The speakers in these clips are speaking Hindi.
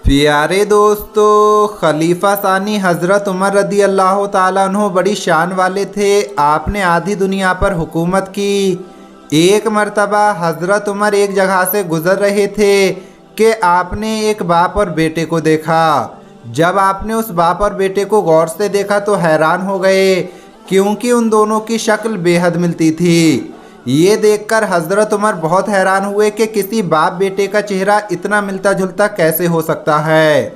प्यारे दोस्तों, खलीफा सानी हज़रत उमर रदी अल्लाह ताला अन्हु बड़ी शान वाले थे। आपने आधी दुनिया पर हुकूमत की। एक मर्तबा हज़रत उमर एक जगह से गुज़र रहे थे कि आपने एक बाप और बेटे को देखा। जब आपने उस बाप और बेटे को गौर से देखा तो हैरान हो गए, क्योंकि उन दोनों की शक्ल बेहद मिलती थी। ये देखकर हज़रत उमर बहुत हैरान हुए कि किसी बाप बेटे का चेहरा इतना मिलता जुलता कैसे हो सकता है।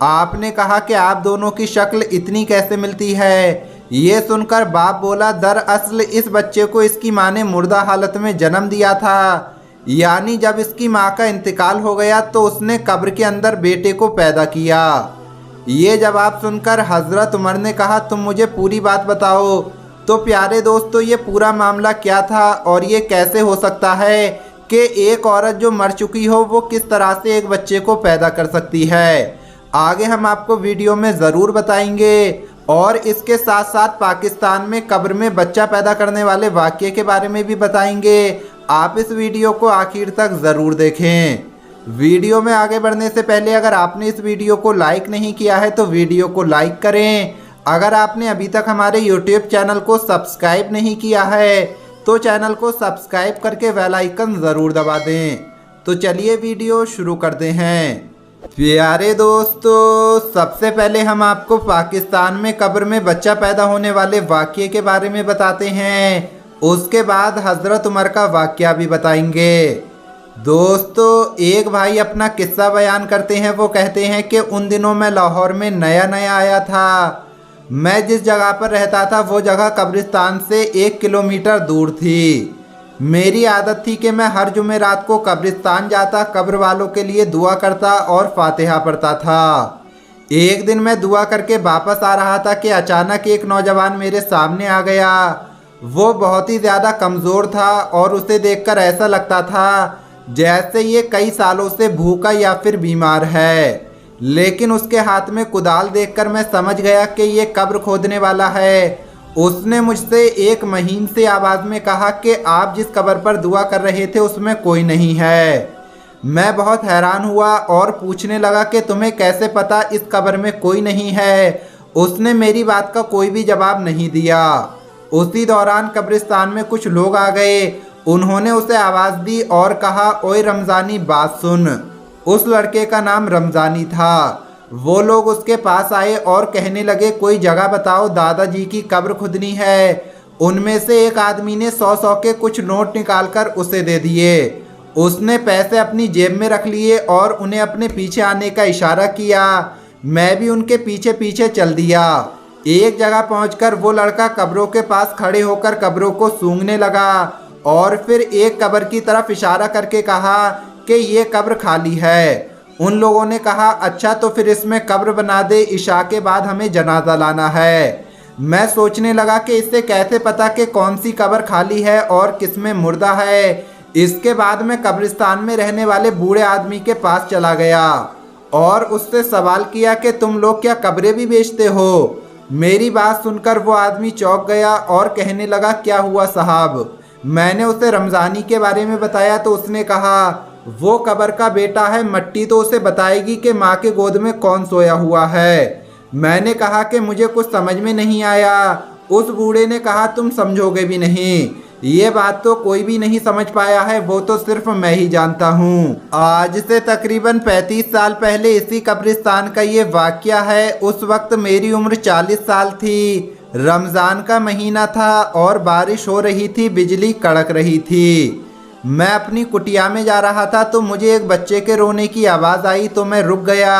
आपने कहा कि आप दोनों की शक्ल इतनी कैसे मिलती है। ये सुनकर बाप बोला, दरअसल इस बच्चे को इसकी माँ ने मुर्दा हालत में जन्म दिया था, यानी जब इसकी माँ का इंतकाल हो गया तो उसने कब्र के अंदर बेटे को पैदा किया। ये जवाब सुनकर हज़रत उमर ने कहा, तुम मुझे पूरी बात बताओ। तो प्यारे दोस्तों, ये पूरा मामला क्या था और ये कैसे हो सकता है कि एक औरत जो मर चुकी हो वो किस तरह से एक बच्चे को पैदा कर सकती है। आगे हम आपको वीडियो में ज़रूर बताएंगे और इसके साथ साथ पाकिस्तान में कब्र में बच्चा पैदा करने वाले वाक़ये के बारे में भी बताएंगे। आप इस वीडियो को आखिर तक ज़रूर देखें। वीडियो में आगे बढ़ने से पहले अगर आपने इस वीडियो को लाइक नहीं किया है तो वीडियो को लाइक करें। अगर आपने अभी तक हमारे YouTube चैनल को सब्सक्राइब नहीं किया है तो चैनल को सब्सक्राइब करके बेल आइकन ज़रूर दबा दें। तो चलिए वीडियो शुरू करते हैं। प्यारे दोस्तों, सबसे पहले हम आपको पाकिस्तान में कब्र में बच्चा पैदा होने वाले वाक़ये के बारे में बताते हैं। उसके बाद हज़रत उमर का वाक़या भी बताएंगे। दोस्तों, एक भाई अपना किस्सा बयान करते हैं। वो कहते हैं कि उन दिनों मैं लाहौर में नया नया आया था। मैं जिस जगह पर रहता था वो जगह कब्रिस्तान से 1 किलोमीटर दूर थी। मेरी आदत थी कि मैं हर जुमेरात को कब्रिस्तान जाता, कब्र वालों के लिए दुआ करता और फातिहा पढ़ता था। एक दिन मैं दुआ करके वापस आ रहा था कि अचानक एक नौजवान मेरे सामने आ गया। वो बहुत ही ज़्यादा कमज़ोर था और उसे देखकर ऐसा लगता था जैसे ये कई सालों से भूखा या फिर बीमार है। लेकिन उसके हाथ में कुदाल देखकर मैं समझ गया कि ये कब्र खोदने वाला है। उसने मुझसे एक महीन से आवाज़ में कहा कि आप जिस कब्र पर दुआ कर रहे थे उसमें कोई नहीं है। मैं बहुत हैरान हुआ और पूछने लगा कि तुम्हें कैसे पता इस कब्र में कोई नहीं है। उसने मेरी बात का कोई भी जवाब नहीं दिया। उसी दौरान कब्रिस्तान में कुछ लोग आ गए। उन्होंने उसे आवाज़ दी और कहा, ओए रमज़ानी, बात सुन। उस लड़के का नाम रमज़ानी था। वो लोग उसके पास आए और कहने लगे, कोई जगह बताओ, दादाजी की कब्र खुदनी है। उनमें से एक आदमी ने 100-100 के कुछ नोट निकालकर उसे दे दिए। उसने पैसे अपनी जेब में रख लिए और उन्हें अपने पीछे आने का इशारा किया। मैं भी उनके पीछे पीछे चल दिया। एक जगह पहुंचकर वो लड़का कब्रों के पास खड़े होकर कब्रों को सूंघने लगा और फिर एक कब्र की तरफ इशारा करके कहा कि ये कब्र खाली है। उन लोगों ने कहा, अच्छा तो फिर इसमें कब्र बना दे, इशा के बाद हमें जनाजा लाना है। मैं सोचने लगा कि इससे कैसे पता कि कौन सी कब्र खाली है और किसमें मुर्दा है। इसके बाद मैं कब्रिस्तान में रहने वाले बूढ़े आदमी के पास चला गया और उससे सवाल किया कि तुम लोग क्या कब्रें भी बेचते हो। मेरी बात सुनकर वो आदमी चौंक गया और कहने लगा, क्या हुआ साहब। मैंने उसे रमज़ानी के बारे में बताया तो उसने कहा, वो कब्र का बेटा है, मट्टी तो उसे बताएगी कि माँ के गोद में कौन सोया हुआ है। मैंने कहा कि मुझे कुछ समझ में नहीं आया। उस बूढ़े ने कहा, तुम समझोगे भी नहीं। ये बात तो कोई भी नहीं समझ पाया है, वो तो सिर्फ मैं ही जानता हूँ। आज से तकरीबन 35 साल पहले इसी कब्रिस्तान का ये वाक़या है। उस वक्त मेरी उम्र 40 साल थी। रमज़ान का महीना था और बारिश हो रही थी, बिजली कड़क रही थी। मैं अपनी कुटिया में जा रहा था तो मुझे एक बच्चे के रोने की आवाज़ आई तो मैं रुक गया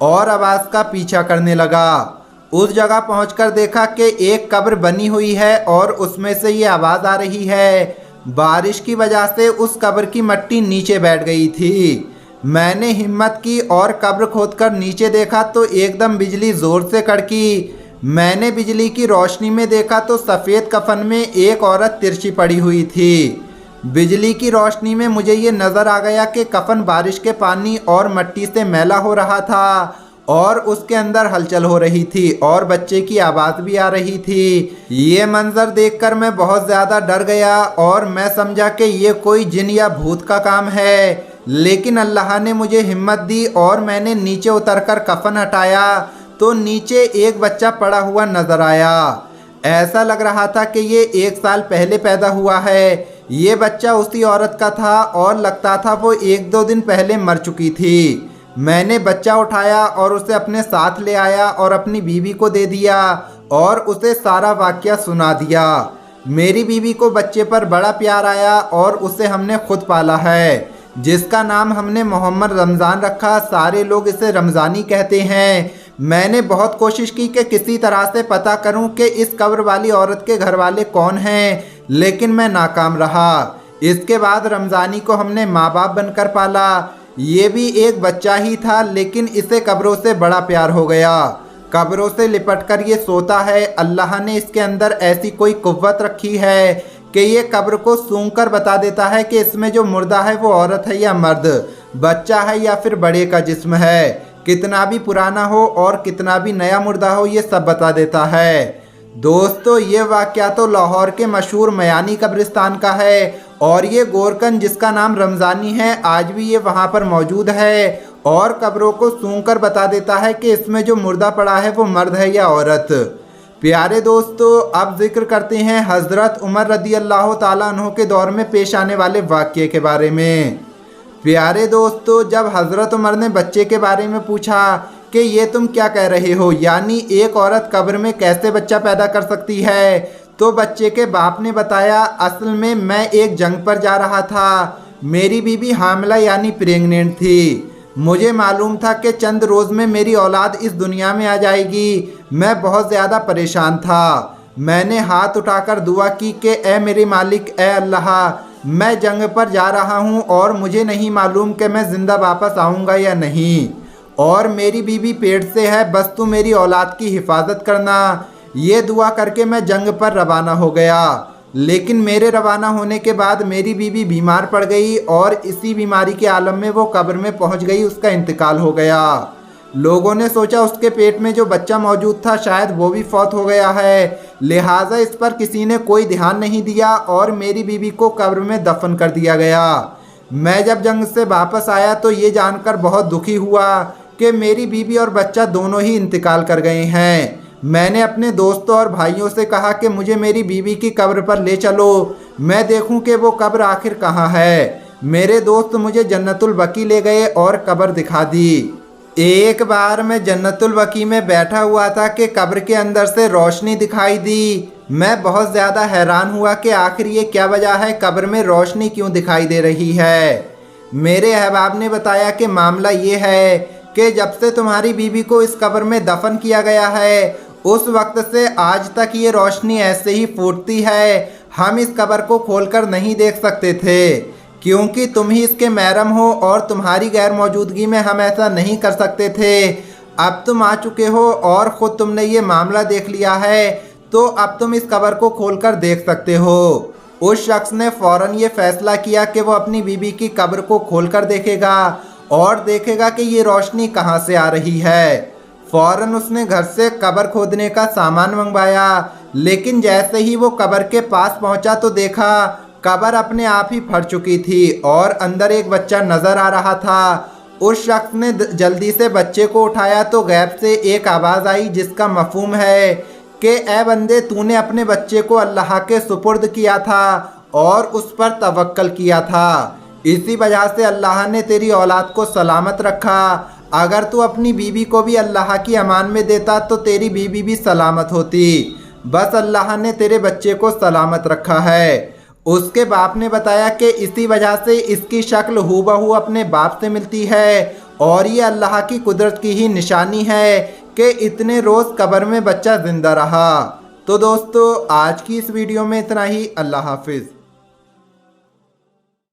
और आवाज़ का पीछा करने लगा। उस जगह पहुंचकर देखा कि एक कब्र बनी हुई है और उसमें से ये आवाज़ आ रही है। बारिश की वजह से उस कब्र की मिट्टी नीचे बैठ गई थी। मैंने हिम्मत की और कब्र खोदकर नीचे देखा तो एकदम बिजली ज़ोर से कड़की। मैंने बिजली की रोशनी में देखा तो सफ़ेद कफन में एक औरत तिरछी पड़ी हुई थी। बिजली की रोशनी में मुझे ये नज़र आ गया कि कफन बारिश के पानी और मिट्टी से मैला हो रहा था और उसके अंदर हलचल हो रही थी और बच्चे की आवाज़ भी आ रही थी। ये मंजर देखकर मैं बहुत ज़्यादा डर गया और मैं समझा कि ये कोई जिन या भूत का काम है। लेकिन अल्लाह ने मुझे हिम्मत दी और मैंने नीचे उतरकर कफन हटाया तो नीचे एक बच्चा पड़ा हुआ नजर आया। ऐसा लग रहा था कि ये 1 साल पहले पैदा हुआ है। ये बच्चा उसी औरत का था और लगता था वो 1-2 दिन पहले मर चुकी थी। मैंने बच्चा उठाया और उसे अपने साथ ले आया और अपनी बीवी को दे दिया और उसे सारा वाकया सुना दिया। मेरी बीवी को बच्चे पर बड़ा प्यार आया और उसे हमने खुद पाला है, जिसका नाम हमने मोहम्मद रमज़ान रखा। सारे लोग इसे रमज़ानी कहते हैं। मैंने बहुत कोशिश की कि किसी तरह से पता करूं कि इस कब्र वाली औरत के घर वाले कौन हैं, लेकिन मैं नाकाम रहा। इसके बाद रमज़ानी को हमने माँ बाप बनकर पाला। ये भी एक बच्चा ही था, लेकिन इसे कब्रों से बड़ा प्यार हो गया। कब्रों से लिपटकर ये सोता है। अल्लाह ने इसके अंदर ऐसी कोई कुव्वत रखी है कि ये कब्र को सूंघ कर बता देता है कि इसमें जो मुर्दा है वो औरत है या मर्द, बच्चा है या फिर बड़े का जिस्म है। कितना भी पुराना हो और कितना भी नया मुर्दा हो, ये सब बता देता है। दोस्तों, ये वाकया तो लाहौर के मशहूर मयानी कब्रिस्तान का है और ये गोरकन, जिसका नाम रमज़ानी है, आज भी ये वहाँ पर मौजूद है और कब्रों को सूंघ कर बता देता है कि इसमें जो मुर्दा पड़ा है वो मर्द है या औरत। प्यारे दोस्तों, अब जिक्र करते हैं हज़रत उमर रदी अल्लाह ताला अन्हु के दौर में पेश आने वाले वाक़ये के बारे में। प्यारे दोस्तों, जब हज़रत उमर ने बच्चे के बारे में पूछा कि ये तुम क्या कह रहे हो, यानी एक औरत कब्र में कैसे बच्चा पैदा कर सकती है, तो बच्चे के बाप ने बताया, असल में मैं एक जंग पर जा रहा था। मेरी बीवी हामिला यानी प्रेग्नेंट थी। मुझे मालूम था कि चंद रोज़ में मेरी औलाद इस दुनिया में आ जाएगी। मैं बहुत ज़्यादा परेशान था। मैंने हाथ उठाकर दुआ की कि ए मेरे मालिक, ए अल्लाह, मैं जंग पर जा रहा हूँ और मुझे नहीं मालूम कि मैं ज़िंदा वापस आऊँगा या नहीं, और मेरी बीवी पेट से है, बस तू मेरी औलाद की हिफाजत करना। ये दुआ करके मैं जंग पर रवाना हो गया। लेकिन मेरे रवाना होने के बाद मेरी बीवी बीमार पड़ गई और इसी बीमारी के आलम में वो कब्र में पहुंच गई। उसका इंतकाल हो गया। लोगों ने सोचा उसके पेट में जो बच्चा मौजूद था शायद वो भी फौत हो गया है, लिहाजा इस पर किसी ने कोई ध्यान नहीं दिया और मेरी बीवी को कब्र में दफन कर दिया गया। मैं जब जंग से वापस आया तो ये जानकर बहुत दुखी हुआ कि मेरी बीवी और बच्चा दोनों ही इंतकाल कर गए हैं। मैंने अपने दोस्तों और भाइयों से कहा कि मुझे मेरी बीवी की कब्र पर ले चलो, मैं देखूं कि वो कब्र आखिर कहाँ है। मेरे दोस्त मुझे जन्नतुल बकी ले गए और कब्र दिखा दी। एक बार मैं जन्नतुल बकी में बैठा हुआ था कि कब्र के अंदर से रोशनी दिखाई दी। मैं बहुत ज़्यादा हैरान हुआ कि आखिर ये क्या वजह है, कब्र में रोशनी क्यों दिखाई दे रही है। मेरे अहबाब ने बताया कि मामला ये है कि जब से तुम्हारी बीवी को इस कब्र में दफन किया गया है, उस वक्त से आज तक ये रोशनी ऐसे ही फूटती है। हम इस कब्र को खोलकर नहीं देख सकते थे क्योंकि तुम ही इसके महरम हो और तुम्हारी गैर मौजूदगी में हम ऐसा नहीं कर सकते थे। अब तुम आ चुके हो और ख़ुद तुमने ये मामला देख लिया है, तो अब तुम इस कब्र को खोलकर देख सकते हो। उस शख्स ने फ़ौरन ये फैसला किया कि वो अपनी बीवी की कब्र को खोलकर देखेगा और देखेगा कि ये रोशनी कहाँ से आ रही है। फ़ौरन उसने घर से कब्र खोदने का सामान मंगवाया, लेकिन जैसे ही वो कब्र के पास पहुंचा तो देखा कब्र अपने आप ही फट चुकी थी और अंदर एक बच्चा नज़र आ रहा था। उस शख्स ने जल्दी से बच्चे को उठाया तो गैब से एक आवाज़ आई जिसका मफहूम है कि ए बंदे, तूने अपने बच्चे को अल्लाह के सुपुर्द किया था और उस पर तवक्कल किया था, इसी वजह से अल्लाह ने तेरी औलाद को सलामत रखा। अगर तू अपनी बीवी को भी अल्लाह की अमान में देता तो तेरी बीवी भी सलामत होती। बस अल्लाह ने तेरे बच्चे को सलामत रखा है। उसके बाप ने बताया कि इसी वजह से इसकी शक्ल हूबहू अपने बाप से मिलती है और ये अल्लाह की कुदरत की ही निशानी है कि इतने रोज़ कब्र में बच्चा ज़िंदा रहा। तो दोस्तों, आज की इस वीडियो में इतना ही। अल्लाह हाफिज़।